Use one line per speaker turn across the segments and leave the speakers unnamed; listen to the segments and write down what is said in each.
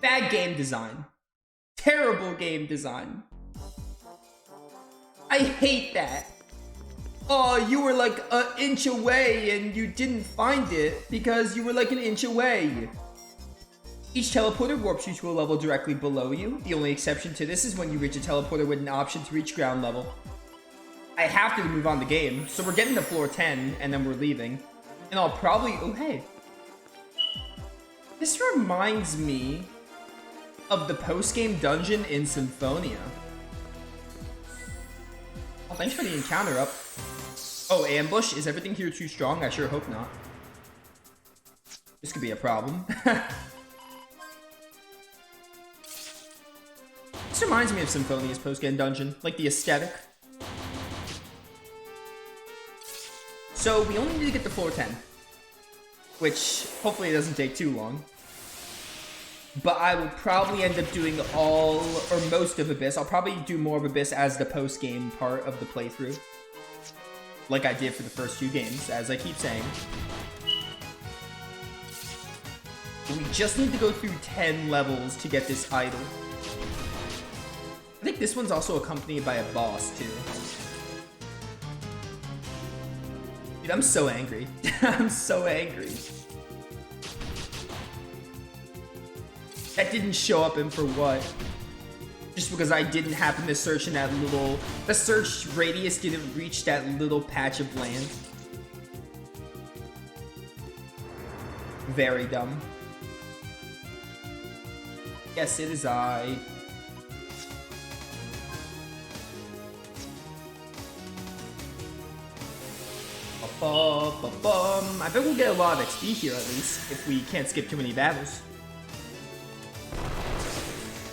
Bad game design. Terrible game design. I hate that. Oh, you were like an inch away and you didn't find it because you were like an inch away. Each teleporter warps you to a level directly below you. The only exception to this is when you reach a teleporter with an option to reach ground level. I have to move on the game, so we're getting to floor 10 and then we're leaving. And I'll probably... Oh, hey. This reminds me of the post-game dungeon in Symphonia. Oh, thanks for the encounter up. Oh, ambush? Is everything here too strong? I sure hope not. This could be a problem. This reminds me of Symphonia's post-game dungeon, like the aesthetic. So we only need to get to floor 10, which hopefully it doesn't take too long. But I will probably end up doing all or most of Abyss. I'll probably do more of Abyss as the post-game part of the playthrough, like I did for the first 2 games, as I keep saying. We just need to go through 10 levels to get this idol. I think this one's also accompanied by a boss, too. Dude, I'm so angry. I'm so angry. That didn't show up, and for what? Just because I didn't happen to search in that little... The search radius didn't reach that little patch of land. Very dumb. Yes, it is I. I bet we'll get a lot of XP here, at least, if we can't skip too many battles.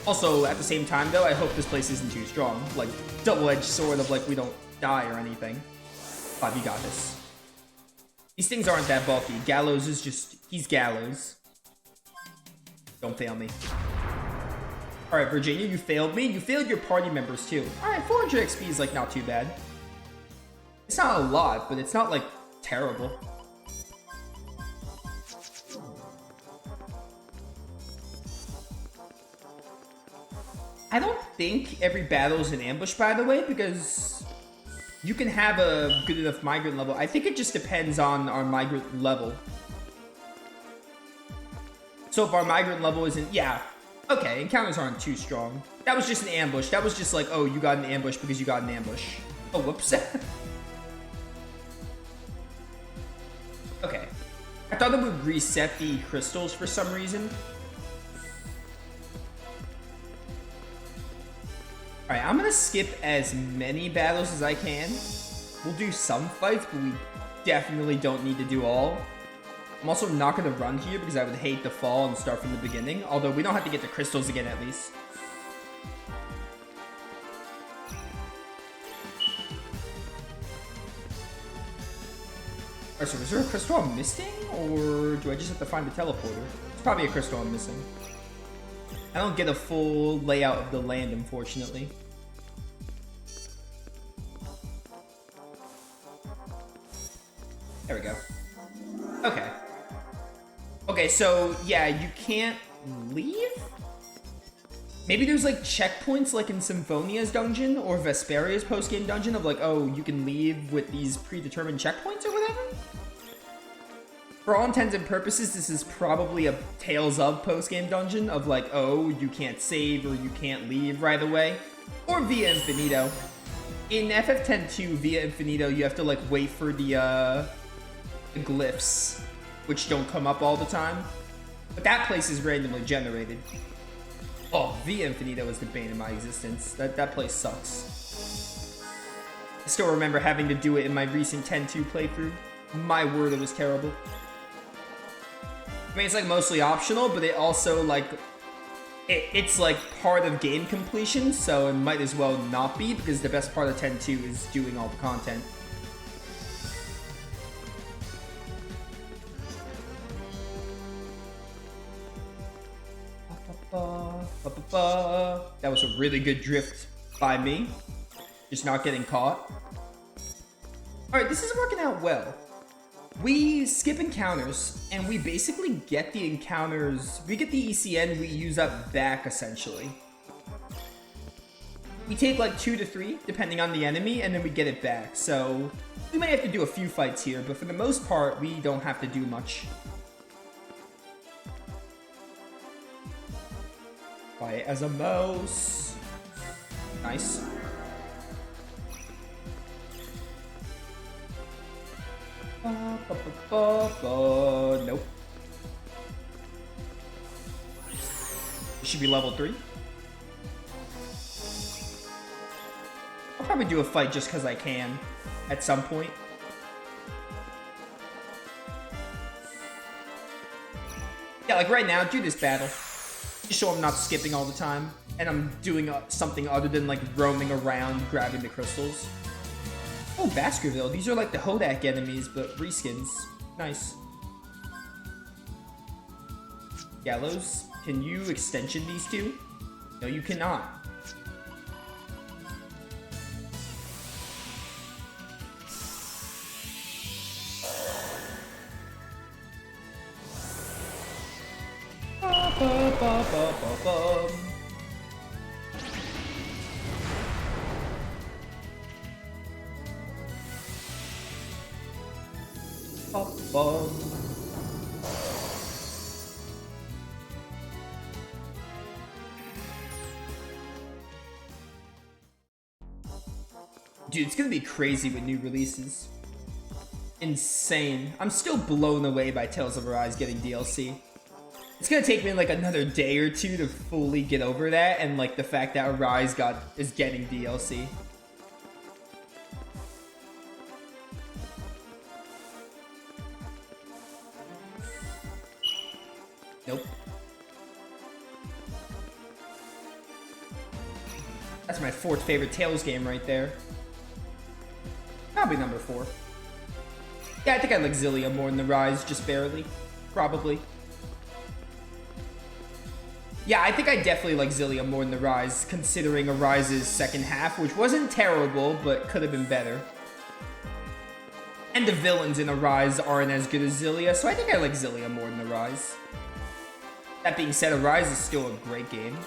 Also, at the same time, though, I hope this place isn't too strong. Like, double-edged sword of, like, we don't die or anything. Bob, you got this. These things aren't that bulky. Gallows is just... He's Gallows. Don't fail me. Alright, Virginia, you failed me. You failed your party members, too. Alright, 400 XP is, like, not too bad. It's not a lot, but it's not, like, terrible. I don't think every battle is an ambush, by the way, because you can have a good enough migrant level. I think it just depends on our migrant level. So if our migrant level isn't... Yeah. Okay, encounters aren't too strong. That was just an ambush. That was just like, oh, you got an ambush because you got an ambush. Oh, whoops. Okay. I thought it would reset the crystals for some reason. Alright, I'm gonna skip as many battles as I can. We'll do some fights, but we definitely don't need to do all. I'm also not gonna run here because I would hate to fall and start from the beginning. Although we don't have to get the crystals again, at least. Alright, so is there a crystal I'm missing? Or do I just have to find the teleporter? It's probably a crystal I'm missing. I don't get a full layout of the land, unfortunately. There we go. Okay. Okay, so, yeah, you can't leave? Maybe there's, like, checkpoints, like in Symphonia's dungeon, or Vesperia's post-game dungeon, of, like, oh, you can leave with these predetermined checkpoints or whatever? For all intents and purposes, this is probably a Tales of post-game dungeon of like, oh, you can't save or you can't leave right away. Or Via Infinito. In FF10-2, Via Infinito, you have to like wait for the glyphs, which don't come up all the time. But that place is randomly generated. Oh, Via Infinito is the bane of my existence. That place sucks. I still remember having to do it in my recent 10-2 playthrough. My word, it was terrible. I mean, it's like mostly optional, but it also like it's like part of game completion, so it might as well not be because the best part of 10-2 is doing all the content. That was a really good drift by me. Just not getting caught. Alright, this is working out well. We skip encounters, and we basically get the encounters, we get the ECN we use up back, essentially. We take like 2 to 3, depending on the enemy, and then we get it back. So, we might have to do a few fights here, but for the most part, we don't have to do much. Quiet as a mouse. Nice. Nope. It should be level 3. I'll probably do a fight just because I can at some point. Yeah, like right now, do this battle. Just so I'm not skipping all the time. And I'm doing something other than like roaming around, grabbing the crystals. Oh, Baskerville. These are like the Hodak enemies, but reskins. Nice. Gallows, can you extension these two? No, you cannot. Dude, it's gonna be crazy with new releases. Insane. I'm still blown away by Tales of Arise getting DLC. It's gonna take me like another day or two to fully get over that, and like the fact that Arise is getting DLC. Nope. That's my 4th favorite Tales game right there. Probably number 4. Yeah, I think I like Xillia more than the Rise, just barely. Probably. Yeah, I think I definitely like Xillia more than the Rise, considering Arise's second half, which wasn't terrible, but could have been better. And the villains in Arise aren't as good as Xillia, so I think I like Xillia more than the Rise. That being said, Arise is still a great game.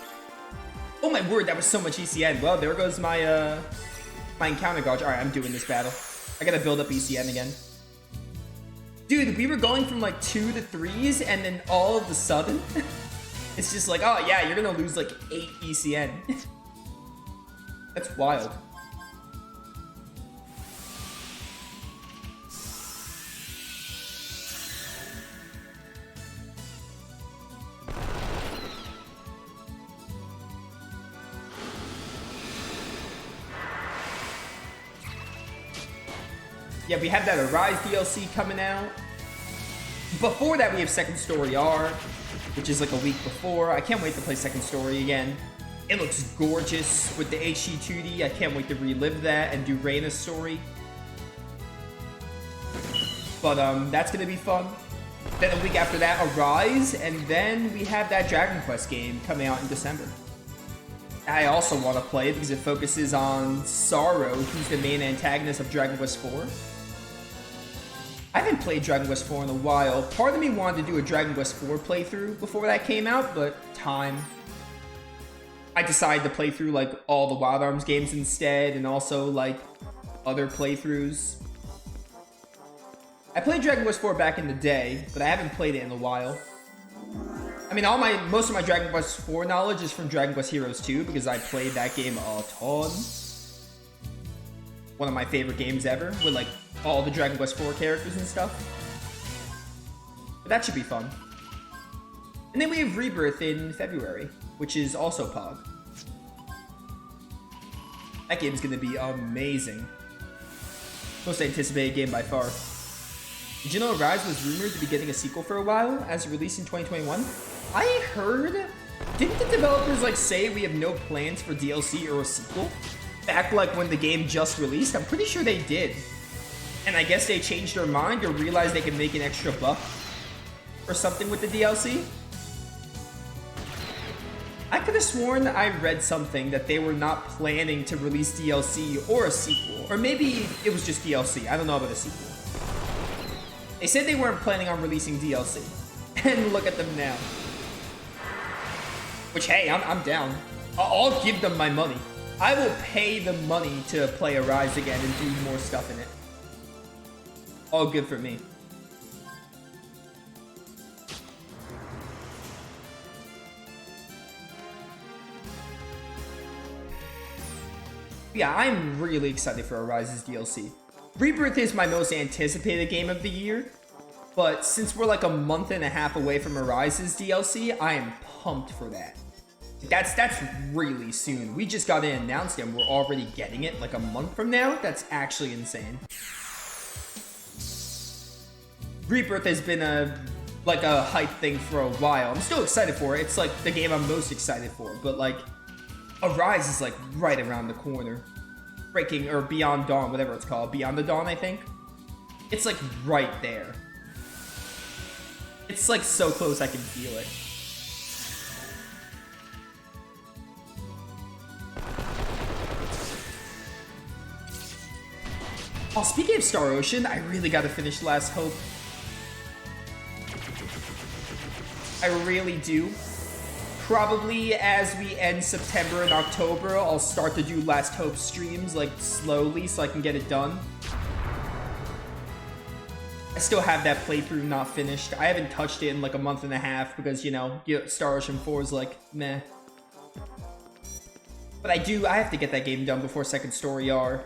Oh my word, that was so much ECN. Well, there goes my my encounter gauge. Alright, I'm doing this battle. I gotta build up ECN again. Dude, we were going from like 2 to 3s, and then all of a sudden, it's just like, oh yeah, you're gonna lose like 8 ECN. That's wild. Yeah, we have that Arise DLC coming out. Before that, we have Second Story R, which is like a week before. I can't wait to play Second Story again. It looks gorgeous with the HD 2D. I can't wait to relive that and do Reyna's story. But that's gonna be fun. Then a week after that, Arise, and then we have that Dragon Quest game coming out in December. I also want to play it because it focuses on Sorrow, who's the main antagonist of Dragon Quest 4. I haven't played Dragon Quest 4 in a while. Part of me wanted to do a Dragon Quest 4 playthrough before that came out, but time. I decided to play through like all the Wild Arms games instead, and also like other playthroughs. I played Dragon Quest 4 back in the day, but I haven't played it in a while. I mean, most of my Dragon Quest 4 knowledge is from Dragon Quest Heroes 2 because I played that game a ton. One of my favorite games ever, with like all the Dragon Quest 4 characters and stuff. But that should be fun. And then we have Rebirth in February, which is also Pog. That game's gonna be amazing. Most anticipated game by far. Did you know Rise was rumored to be getting a sequel for a while, as released in 2021? I heard... Didn't the developers like say we have no plans for DLC or a sequel? Back like when the game just released? I'm pretty sure they did. And I guess they changed their mind or realized they could make an extra buck or something with the DLC? I could have sworn I read something that they were not planning to release DLC or a sequel. Or maybe it was just DLC. I don't know about a sequel. They said they weren't planning on releasing DLC. And look at them now. Which, hey, I'm down. I'll give them my money. I will pay the money to play Arise again and do more stuff in it. All good for me. Yeah, I'm really excited for Arise's DLC. Rebirth is my most anticipated game of the year, but since we're like a month and a half away from Arise's DLC, I am pumped for that. That's really soon. We just got it announced and we're already getting it like a month from now. That's actually insane. Rebirth has been a hype thing for a while. I'm still excited for it. It's like the game I'm most excited for, but like Arise is like right around the corner. Breaking, or Beyond Dawn, whatever it's called. Beyond the Dawn, I think. It's like right there. It's like so close I can feel it. Oh, speaking of Star Ocean, I really gotta finish Last Hope. I really do. Probably as we end September and October, I'll start to do Last Hope streams, like, slowly so I can get it done. I still have that playthrough not finished. I haven't touched it in like a month and a half because, you know, Star Ocean 4 is like, meh. But I have to get that game done before Second Story R.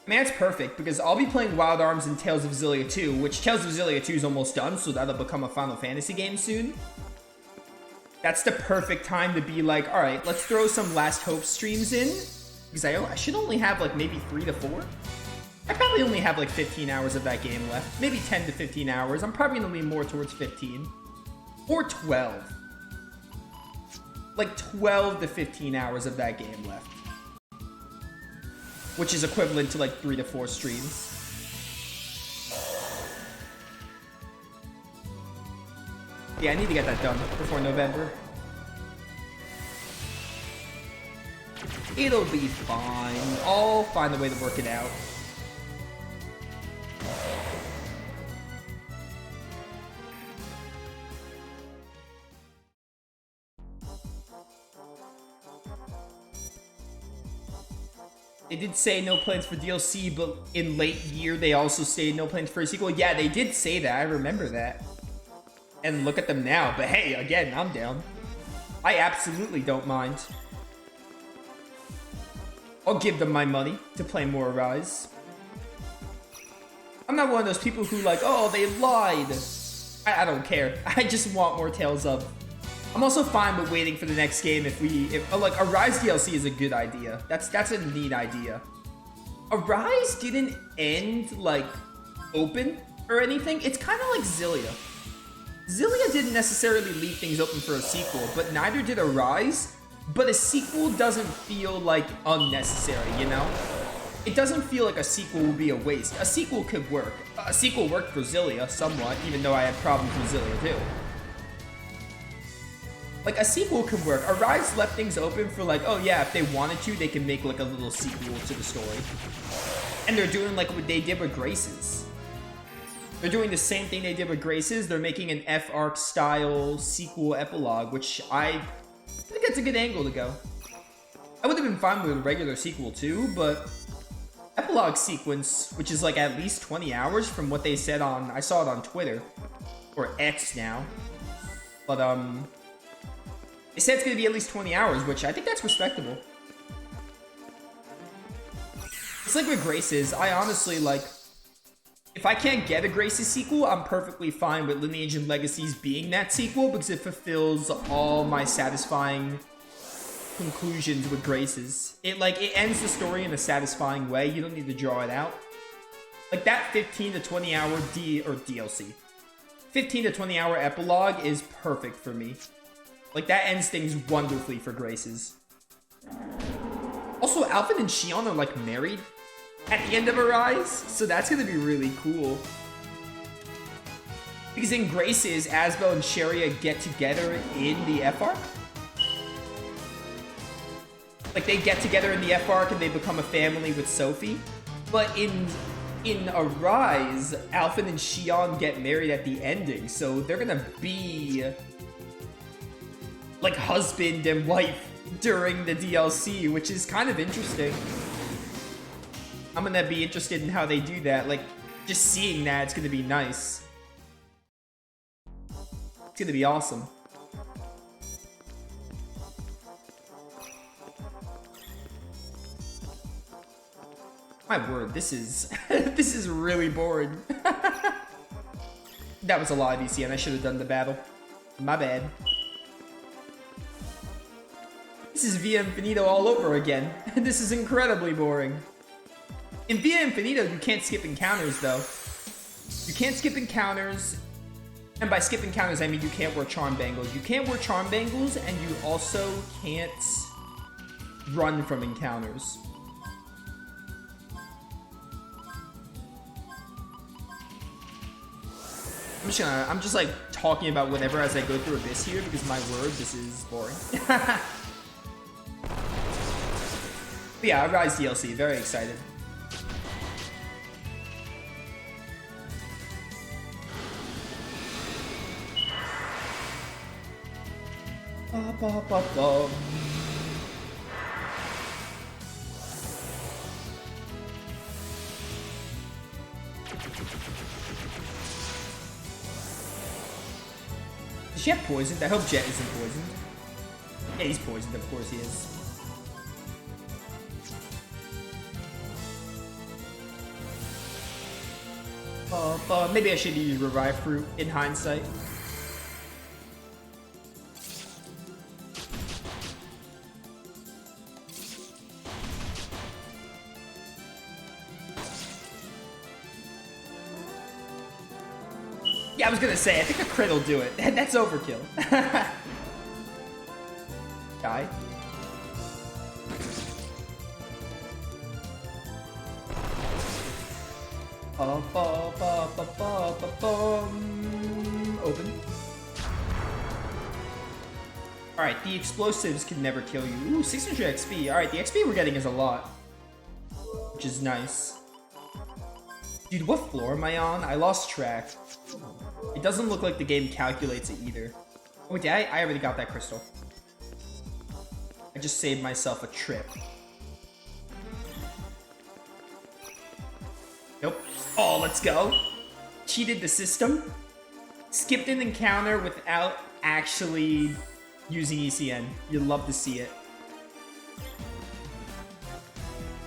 Man, it's perfect, because I'll be playing Wild Arms and Tales of Xillia 2, which Tales of Xillia 2 is almost done, so that'll become a Final Fantasy game soon. That's the perfect time to be like, alright, let's throw some Last Hope streams in, because I should only have like maybe 3 to 4. I probably only have like 15 hours of that game left, maybe 10 to 15 hours. I'm probably going to lean more towards 15. Or 12. Like 12 to 15 hours of that game left. Which is equivalent to like 3 to 4 streams. Yeah, I need to get that done before November. It'll be fine. I'll find a way to work it out. They did say no plans for DLC, but in late year, they also stated no plans for a sequel. Yeah, they did say that. I remember that. And look at them now. But hey, again, I'm down. I absolutely don't mind. I'll give them my money to play more Arise. I'm not one of those people who like, oh, they lied. I don't care. I just want more Tales of. I'm also fine with waiting for the next game if like Arise DLC is a good idea. That's a neat idea. Arise didn't end like open or anything. It's kind of like Xillia. Xillia didn't necessarily leave things open for a sequel, but neither did Arise. But a sequel doesn't feel like unnecessary, you know? It doesn't feel like a sequel will be a waste. A sequel could work. A sequel worked for Xillia somewhat, even though I had problems with Xillia too. Like, a sequel could work. Arise left things open for like, oh yeah, if they wanted to, they can make like a little sequel to the story. And they're doing like what they did with Graces. They're doing the same thing they did with Graces. They're making an F-Arc style sequel epilogue, which I think that's a good angle to go. I would have been fine with a regular sequel too, but epilogue sequence, which is like at least 20 hours from what they said on, I saw it on Twitter, or X now. But they said it's gonna be at least 20 hours, which I think that's respectable. It's like with Graces, I honestly like, if I can't get a Graces sequel, I'm perfectly fine with Lineage and Legacies being that sequel because it fulfills all my satisfying conclusions with Graces. It ends the story in a satisfying way. You don't need to draw it out. Like that 15 to 20 hour DLC. 15 to 20 hour epilogue is perfect for me. Like that ends things wonderfully for Graces. Also, Alvin and Shion are like married at the end of Arise, so that's gonna be really cool. Because in Graces, Asbel and Sharia get together in the F-Arc. Like, they get together in the F arc and they become a family with Sophie. But in Arise, Alphen and Xion get married at the ending, so they're gonna be like husband and wife during the DLC, which is kind of interesting. I'm gonna be interested in how they do that. Like, just seeing that, it's gonna be nice. It's gonna be awesome. My word, this is this is really boring. That was a lot of ECN. I should have done the battle. My bad. This is Via Infinito all over again. This is incredibly boring. In Via Infinito, you can't skip encounters, though. You can't skip encounters. And by skip encounters, I mean you can't wear charm bangles. You can't wear charm bangles, and you also can't run from encounters. I'm just like talking about whatever as I go through Abyss here because my word, this is boring. But yeah, Rise DLC, very excited. Ba, ba, ba, ba. Does she have poisoned? I hope Jet isn't poisoned. Yeah, he's poisoned, of course he is. Maybe I should use Revive Fruit in hindsight. Yeah, I was gonna say, I think a crit will do it. That's overkill. Die. Open. Alright, the explosives can never kill you. Ooh, 600 XP. Alright, the XP we're getting is a lot. Which is nice. Dude, what floor am I on? I lost track. It doesn't look like the game calculates it either. Oh, wait, I already got that crystal. I just saved myself a trip. Nope. Oh, let's go. Cheated the system. Skipped an encounter without actually using ECN. You'd love to see it.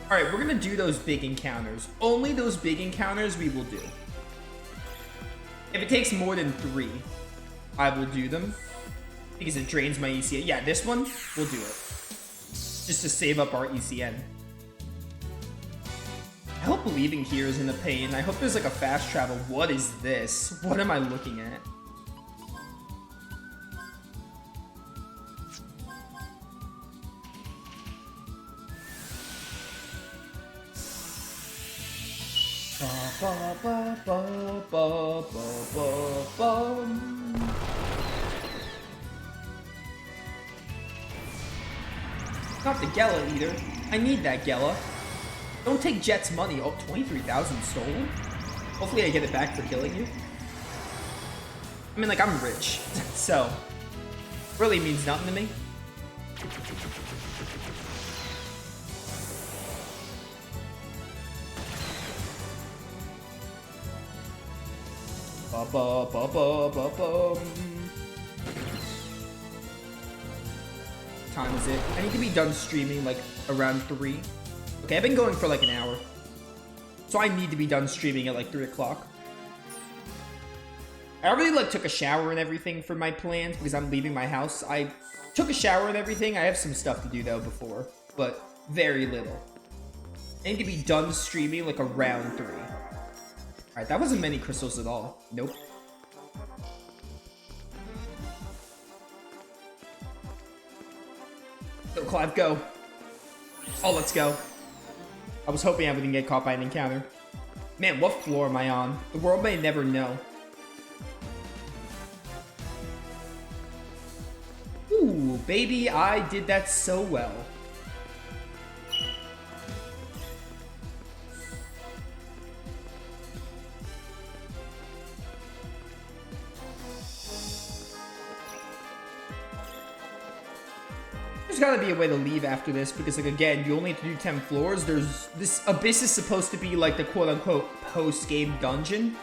Alright, we're gonna do those big encounters. Only those big encounters we will do. If it takes more than 3, I will do them. Because it drains my ECN. Yeah, this one, we'll do it. Just to save up our ECN. I hope leaving here isn't a pain. I hope there's like a fast travel. What is this? What am I looking at? Not the Gela either. I need that Gela. Don't take Jet's money. Oh, 23,000 stolen? Hopefully I get it back for killing you. I mean, like, I'm rich, so really means nothing to me. Time is it? I need to be done streaming like around 3. Okay, I've been going for like an hour. So I need to be done streaming at like 3 o'clock. I already like took a shower and everything for my plans because I'm leaving my house. I took a shower and everything. I have some stuff to do though before, but very little. I need to be done streaming like around 3. Alright, that wasn't many crystals at all. Nope. Go, Clive, go. Oh, let's go. I was hoping I wouldn't get caught by an encounter. Man, what floor am I on? The world may never know. Ooh, baby, I did that so well. gotta be a way to leave after this, because, like, again, you only have to do 10 floors. This Abyss is supposed to be, like, the quote-unquote post-game dungeon.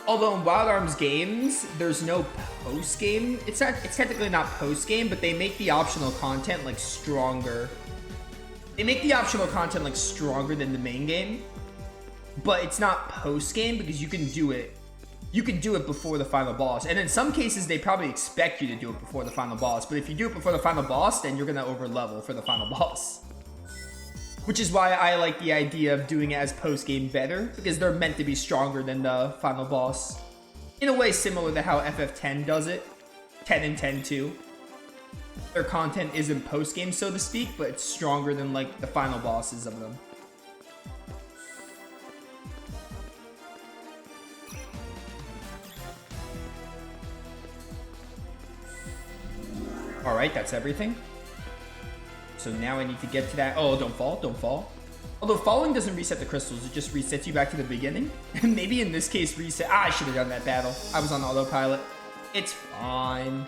Although in Wild Arms games, there's no post-game. It's technically not post-game, but they make the optional content, like, stronger. They make the optional content, like, stronger than the main game. But it's not post-game, because you can do it. You can do it before the final boss. And in some cases, they probably expect you to do it before the final boss. But if you do it before the final boss, then you're going to over-level for the final boss. Which is why I like the idea of doing it as post-game better, because they're meant to be stronger than the final boss. In a way similar to how FF10 does it. 10 and 10 too. Their content isn't post-game, so to speak, but it's stronger than, like, the final bosses of them. Alright, that's everything. So now I need to get to that. Oh, don't fall, don't fall. Although falling doesn't reset the crystals, it just resets you back to the beginning. Maybe in this case reset. I should have done that battle. I was on autopilot. It's fine.